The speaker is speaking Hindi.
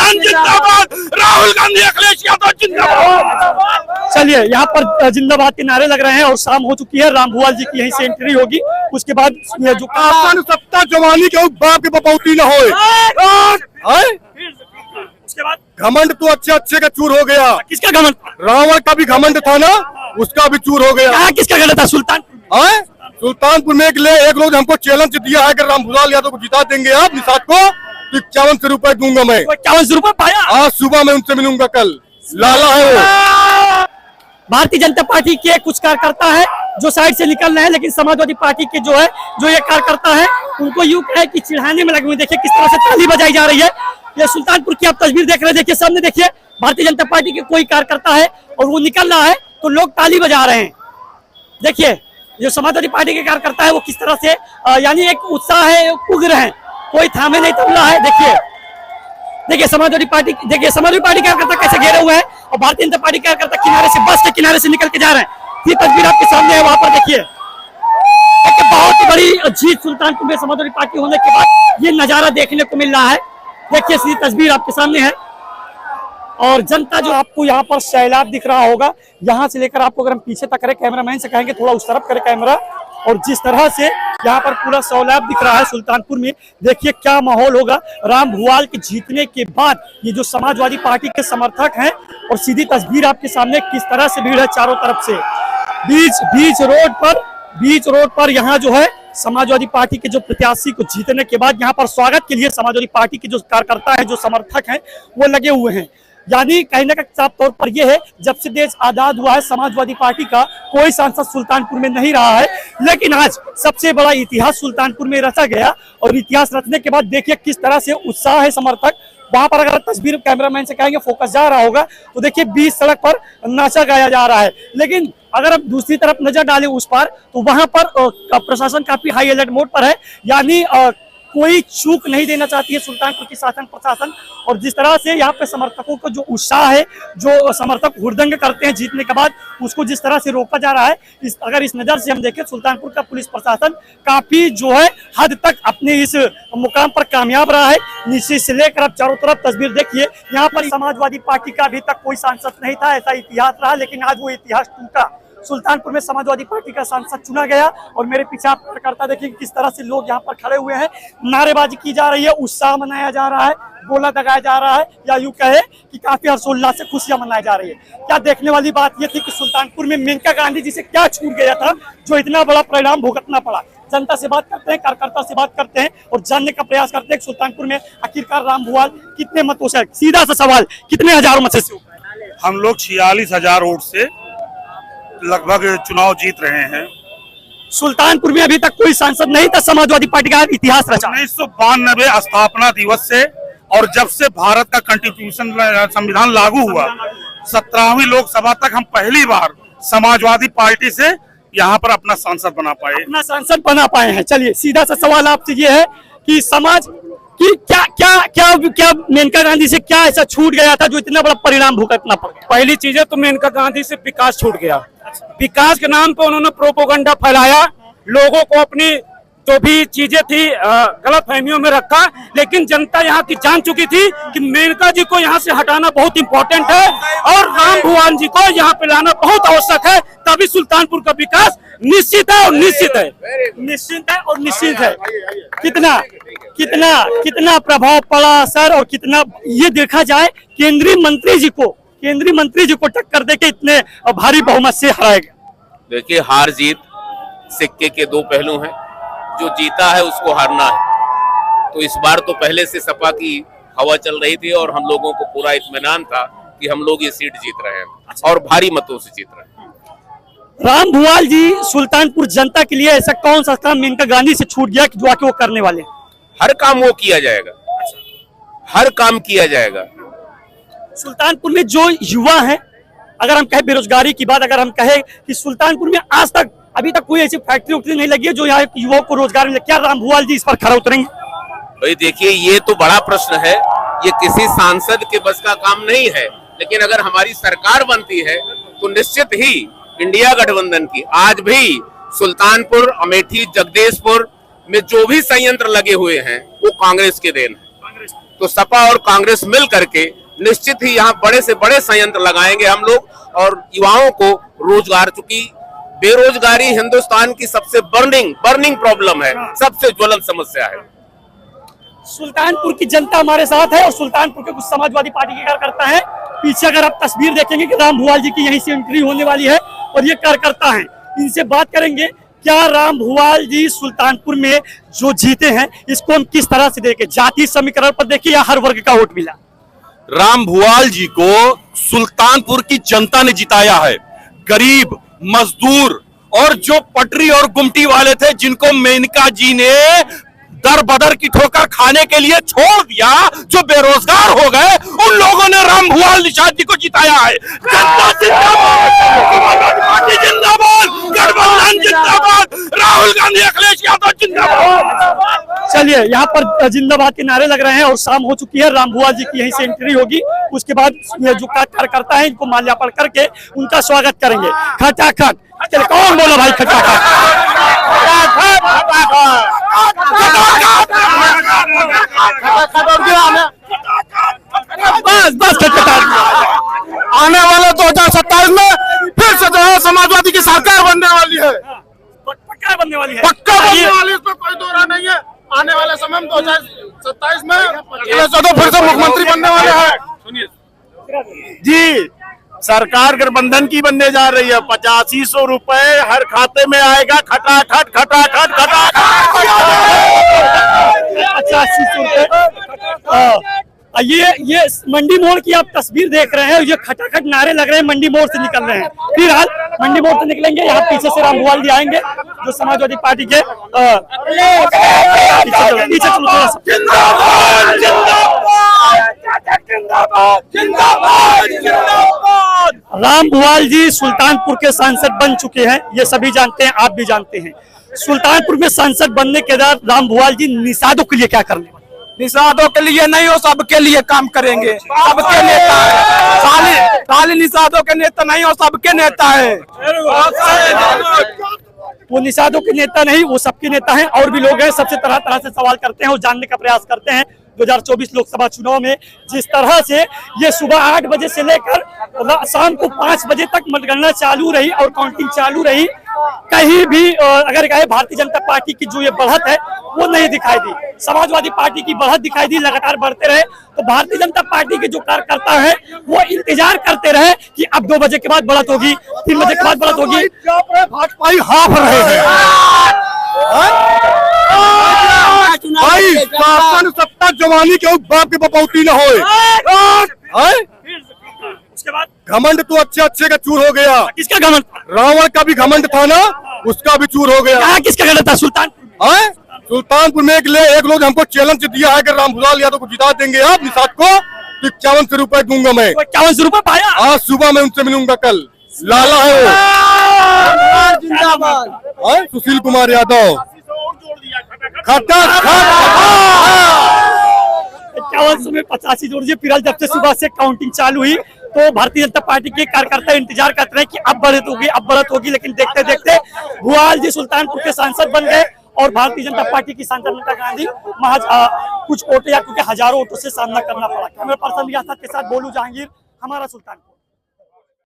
चौहान जिंदाबाद, राहुल गांधी, अखिलेश यादव जिंदाबाद। चलिए यहाँ पर जिंदाबाद के नारे लग रहे हैं और शाम हो चुकी है। राम भुवाल जी की यहीं से एंट्री होगी, उसके बाद ये जो आसन सत्ता जवानी के बाप के बपौती न होए। उसके बाद घमंड तो अच्छे अच्छे का चूर हो गया। किसका घमंड? रावण का भी घमंड था ना, उसका भी चूर हो गया। यहाँ किसका गलत था? सुल्तानपुर में एक लोग हमको चैलेंज दिया है कि राम भुवाल यादव को जिता देंगे आप निषाद को, तो 51 रुपए दूंगा मैं। 51 रुपए पाया? आज सुबह मैं उनसे मिलूंगा, कल लाला है वो। भारतीय जनता पार्टी के कुछ कार्यकर्ता है जो साइड से निकल रहे हैं, लेकिन समाजवादी पार्टी के जो ये कार्यकर्ता है उनको यूं है कि चिढ़ाने में लगे हुए। देखिए किस तरह से ताली बजाई जा रही है। ये सुल्तानपुर की आप तस्वीर देख रहे हैं, देखिए सामने देखिए भारतीय जनता पार्टी के कोई कार्यकर्ता है और वो निकल रहा है तो लोग ताली बजा रहे हैं। देखिए जो समाजवादी पार्टी के कार्यकर्ता है वो किस तरह से यानी एक उत्साह है, उग्र है, कोई थामे नहीं थम रहा है। देखिए समाजवादी पार्टी कार्यकर्ता कैसे घेरे हुए हैं और भारतीय जनता पार्टी कार्यकर्ता किनारे से, बस के किनारे से निकल के जा रहे हैं। ये तस्वीर आपके सामने है, वहां पर देखिए बहुत ही बड़ी जीत सुल्तानपुर में समाजवादी पार्टी होने के बाद ये नजारा देखने को मिल रहा है। देखिए सीधी तस्वीर आपके सामने है और जनता जो आपको यहाँ पर सैलाब दिख रहा होगा, यहाँ से लेकर आपको अगर हम पीछे तक करें, कैमरामैन से कहेंगे थोड़ा उस तरफ करे कैमरा, और जिस तरह से यहाँ पर पूरा सैलाब दिख रहा है सुल्तानपुर में, देखिए क्या माहौल होगा राम भुवाल के जीतने के बाद। ये जो समाजवादी पार्टी के समर्थक हैं और सीधी तस्वीर आपके सामने किस तरह से भीड़ है चारों तरफ से। बीच रोड पर यहाँ जो है समाजवादी पार्टी के जो प्रत्याशी को जीतने के बाद यहाँ पर स्वागत के लिए समाजवादी पार्टी के जो कार्यकर्ता है, जो समर्थक हैं, वो लगे हुए हैं। यानी कहने का साफ तौर पर यह है जब से देश आजाद हुआ है समाजवादी पार्टी का कोई सांसद सुल्तानपुर में नहीं रहा है, लेकिन आज सबसे बड़ा इतिहास सुल्तानपुर में रचा गया और इतिहास रचने के बाद देखिए किस तरह से उत्साह है समर्थक। वहां पर अगर तस्वीर कैमरामैन से कहेंगे फोकस जा रहा होगा तो देखिए बीच सड़क पर नाचा गाया जा रहा है, लेकिन अगर आप दूसरी तरफ नजर डालें उस पर तो वहां पर प्रशासन काफी हाई अलर्ट मोड पर है। यानी कोई चूक नहीं देना चाहती है सुल्तानपुर की शासन प्रशासन। और जिस तरह से यहाँ पे समर्थकों को जो उत्साह है, जो समर्थक हुड़दंग करते हैं जीतने के बाद, उसको जिस तरह से रोका जा रहा है, अगर इस नजर से हम देखें सुल्तानपुर का पुलिस प्रशासन काफी जो है हद तक अपने इस मुकाम पर कामयाब रहा है। नीचे से लेकर आप चारों तरफ तस्वीर देखिए, यहाँ पर समाजवादी पार्टी का अभी तक कोई सांसद नहीं था, ऐसा इतिहास रहा, लेकिन आज वो इतिहास टूटा। सुल्तानपुर में समाजवादी पार्टी का सांसद चुना गया और मेरे पीछे आप कार्यकर्ता देखिए किस तरह से लोग यहाँ पर खड़े हुए हैं, नारेबाजी की जा रही है, उत्साह मनाया जा रहा है, गोला दगाया जा रहा है, या यूं कहे कि काफी हर्षोल्लास से खुशियां मनाई जा रही है। क्या देखने वाली बात यह थी कि सुल्तानपुर में मेनका गांधी जी से क्या छूट गया था जो इतना बड़ा परिणाम भुगतना पड़ा। जनता से बात करते हैं, कार्यकर्ता से बात करते हैं और जानने का प्रयास करते हैं सुल्तानपुर में आखिरकार राम भुवाल कितने मतों से, सीधा सा सवाल, कितने हजारों मत से? हम लोग 46,000 वोट से लगभग चुनाव जीत रहे हैं। सुल्तानपुर में अभी तक कोई सांसद नहीं था समाजवादी पार्टी का इतिहास रचा। 1992 स्थापना दिवस से और जब से भारत का कॉन्स्टिट्यूशन संविधान लागू हुआ 17वीं लोकसभा तक हम पहली बार समाजवादी पार्टी से यहाँ पर अपना सांसद बना पाए हैं। चलिए सीधा सा सवाल आपसे ये है कि समाज कि क्या मेनका गांधी से क्या ऐसा छूट गया था जो इतना बड़ा परिणाम भुगतना पड़ गया? पहली चीज है तो मेनका गांधी से विकास छूट गया। विकास के नाम पे उन्होंने प्रोपोगंडा फैलाया, लोगों को अपनी जो भी चीजें थी गलत फहमियों में रखा, लेकिन जनता यहाँ की जान चुकी थी कि मेनका जी को यहाँ से हटाना बहुत इंपॉर्टेंट है और राम भुवाल जी को यहाँ पे लाना बहुत आवश्यक है, तभी सुल्तानपुर का विकास निश्चित है और निश्चित है। कितना प्रभाव पड़ा सर, और कितना ये देखा जाए केंद्रीय मंत्री जी को टक्कर देके इतने भारी बहुमत से हराया गया। देखिए हार जीत सिक्के के दो पहलू हैं, जो जीता है उसको हारना है। तो इस बार तो पहले से सपा की हवा चल रही थी और हम लोगों को पूरा इत्मीनान था कि हम लोग ये सीट जीत रहे हैं और भारी मतों से जीत रहे हैं। राम भुवाल जी सुल्तानपुर जनता के लिए ऐसा कौन सा काम मेनका गांधी से छूट गया कि जो आके वो करने वाले? हर काम वो किया जाएगा, हर काम किया जाएगा। सुल्तानपुर में जो युवा है, अगर हम कहें बेरोजगारी की बात, अगर हम कहें कि सुल्तानपुर में आज तक अभी तक कोई ऐसी फैक्ट्री नहीं लगी है जो यहाँ युवाओं को रोजगार मिले, क्या राम भुवाल जी इस पर खरा उतरेंगे? भाई देखिए ये तो बड़ा प्रश्न है, ये किसी सांसद के बस का काम नहीं है, लेकिन अगर हमारी सरकार बनती है तो निश्चित ही इंडिया गठबंधन की, आज भी सुल्तानपुर, अमेठी, जगदीशपुर में जो भी संयंत्र लगे हुए हैं वो कांग्रेस के देन है। तो सपा और कांग्रेस मिल करके निश्चित ही यहाँ बड़े से बड़े संयंत्र लगाएंगे हम लोग, और युवाओं को रोजगार, चूंकि बेरोजगारी हिंदुस्तान की सबसे बर्निंग प्रॉब्लम है, सबसे ज्वलंत समस्या है। सुल्तानपुर की जनता हमारे साथ है और सुल्तानपुर के कुछ समाजवादी पार्टी के कार्यकर्ता हैं। पीछे अगर आप तस्वीर देखेंगे कि राम भुवाल जी की यहीं से एंट्री होने वाली है और ये कार्यकर्ता हैं, इनसे बात करेंगे क्या राम भुवाल जी सुल्तानपुर में जो जीते हैं इसको हम किस तरह से देखें, जाति समीकरण पर देखिए या हर वर्ग का वोट मिला। राम भुवाल जी को सुल्तानपुर की जनता ने जिताया है। गरीब, मजदूर और जो पटरी और गुमटी वाले थे, जिनको मेनका जी ने दर बदर की ठोकर खाने के लिए छोड़ दिया, जो बेरोजगार हो गए, उन लोगों ने राम भुवाल निषाद जी को जिताया है। जनता जिंदाबाद, जिंदाबाद, गठबंधन जिंदाबाद, राहुल गांधी, अखिलेश यादव जिंदाबाद। चलिए, यहाँ पर जिंदाबाद के नारे लग रहे हैं और शाम हो चुकी है। राम भुवाल जी की यहीं से एंट्री होगी, उसके बाद जो कार्यकर्ता है इनको माल्यार्पण करके उनका स्वागत करेंगे। खटाखट, चलिए कौन बोला भाई खटाखट? बस आने वाले 2027 में फिर से जो है समाजवादी की सरकार बनने वाली है, पक्का बनने वाली है, पक्का बनने वाली, इसमें कोई दो राय नहीं है। आने वाले समय में 2027 में फिर से मुख्यमंत्री बनने वाले हैं। सुनिए जी, सरकार गठबंधन की बनने जा रही है। 8500 रुपए हर खाते में आएगा। खटाखट खटाखट खटाखट 8500 रुपए। ये मंडी मोड़ की आप तस्वीर देख रहे हैं, ये खटाखट नारे लग रहे हैं, मंडी मोड़ से निकल रहे हैं। फिलहाल मंडी मोड़ से निकलेंगे, यहाँ पीछे से राम भुवाल जी आएंगे जो समाजवादी पार्टी के पीछे चलो थोड़ा सा। जिंदाबाद, जिंदाबाद, जिंदाबाद, जिंदाबाद। राम भुवाल जी सुल्तानपुर के सांसद बन चुके हैं, ये सभी जानते हैं, आप भी जानते हैं। सुल्तानपुर में सांसद बनने के बाद राम भुवाल जी निषादों के लिए क्या करने? निषादों के लिए नहीं, हो सबके लिए काम करेंगे। सबके नेता है, खाली निषादों के नेता नहीं, हो सबके नेता है। वो निषादों के नेता नहीं, वो सबके नेता हैं। और भी लोग हैं, सबसे तरह तरह से सवाल करते हैं और जानने का प्रयास करते हैं। 2024 लोकसभा चुनाव में जिस तरह से ये सुबह 8 बजे से लेकर शाम को 5 बजे तक मतगणना चालू रही और काउंटिंग चालू रही, कहीं भी अगर कहे भारतीय जनता पार्टी की जो ये बढ़त है वो नहीं दिखाई दी। समाजवादी पार्टी की बढ़त दिखाई दी, लगातार बढ़ते रहे। तो भारतीय जनता पार्टी के जो कार्यकर्ता है वो इंतजार करते रहे कि अब 2 बजे के बाद बढ़त होगी, 3 बजे के बाद बढ़त होगी। भाजपा हाफ रहे हैं भाई, शासन सत्ता जवानी के बाप के बपौती न होए। उसके बाद घमंड तो अच्छे का चूर हो गया। किसका घमंड? रावण का भी घमंड था ना, उसका भी चूर हो गया। यहाँ किसका घमंड था? सुल्तानपुर में एक लोग हमको चैलेंज दिया है कि राम भुवाल यादव को जिता देंगे आप निषाद को, तो 5100 रुपए दूंगा मैं। 5100 रुपए पाया? आज सुबह मैं उनसे मिलूंगा। कल लाला है वो, जिंदाबाद। सुशील कुमार यादव, 5100 में 85 जोड़ दिए। फिलहाल जब से सुबह से काउंटिंग चालू हुई तो भारतीय जनता पार्टी के कार्यकर्ता इंतजार करते हैं कि अब बढ़त होगी, अब बढ़त होगी। लेकिन देखते देखते भुवाल जी सुल्तानपुर के सांसद बन गए और भारतीय जनता पार्टी की सांसद मेनका गांधी महज कुछ वोटों या क्योंकि हजारों वोटों से सामना करना पड़ा। कैमरा पर्सन के साथ बोलू जहांगीर, हमारा सुल्तानपुर।